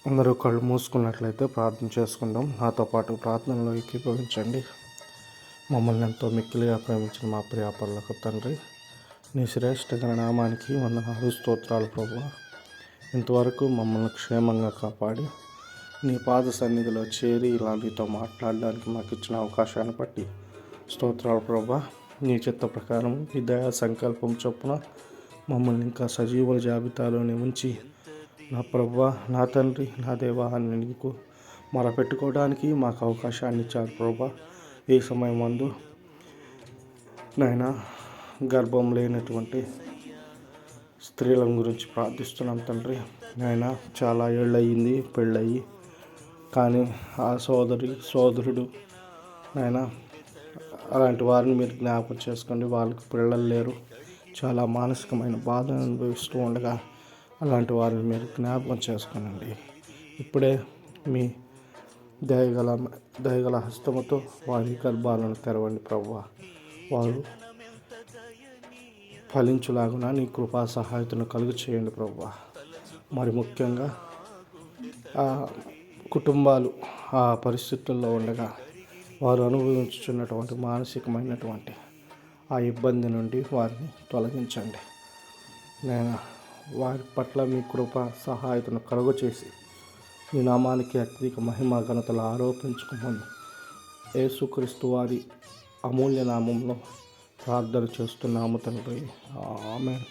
అందరూ కళ్ళు మూసుకున్నట్లయితే ప్రార్థన చేసుకుందాం. నాతో పాటు ప్రార్థనలో ఏకీభవించండి. మమ్మల్ని ఎంతో మిక్కిలిగా ప్రేమించిన మా ప్రియ పరలోక తండ్రి, నీ శ్రేష్ఠ నామానికి వందనాలు స్తోత్రాలు ప్రభువా. ఇంతవరకు మమ్మల్ని క్షేమంగా కాపాడి నీ పాద సన్నిధిలో చేరి ఇలా నీతో మాట్లాడడానికి మాకు ఇచ్చిన అవకాశాన్ని బట్టి స్తోత్రాలు ప్రభువా. నీ చిత్త ప్రకారం నీ దయా సంకల్పం చొప్పున మమ్మల్ని ఇంకా సజీవుల జాబితాలోనే ఉంచి నా ప్రభువా, నా తండ్రి, నా దేవా అని నీకు మొరపెట్టుకోవడానికి మాకు అవకాశాన్ని ఇచ్చారు ప్రభువా. ఈ సమయం మందు నాయనా గర్భం లేనటువంటి స్త్రీల గురించి ప్రార్థిస్తున్నాం తండ్రి. నాయనా చాలా ఏళ్ళయింది పెళ్ళయి, కానీ ఆ సోదరుడు నాయనా అలాంటి వారిని మీరు జ్ఞాపకం చేసుకోండి. వాళ్ళకి పిల్లలు లేరు, చాలా మానసికమైన బాధను అనుభవిస్తూ ఉండగా అలాంటి వారిని మీరు జ్ఞాపకం చేసుకోనండి. ఇప్పుడే మీ దయగల హస్తముతో వారి గర్భాలను తెరవండి ప్రభువా. వారు ఫలించులాగున నీ కృపా సహాయతను కలుగు చేయండి ప్రభువా. మరి ముఖ్యంగా ఆ కుటుంబాలు ఆ పరిస్థితుల్లో ఉండగా వారు అనుభవించుతున్నటువంటి మానసికమైనటువంటి ఆ ఇబ్బంది నుండి వారిని తొలగించండి. నేను వారి పట్ల మీ కృప సహాయతను కలుగు చేసి మీ నామానికి అత్యధిక మహిమ ఘనతలు ఆరోపించుకోమని యేసుక్రీస్తు వారి అమూల్య నామంలో ప్రార్థన చేస్తున్నాము తండ్రి. ఆమేన్.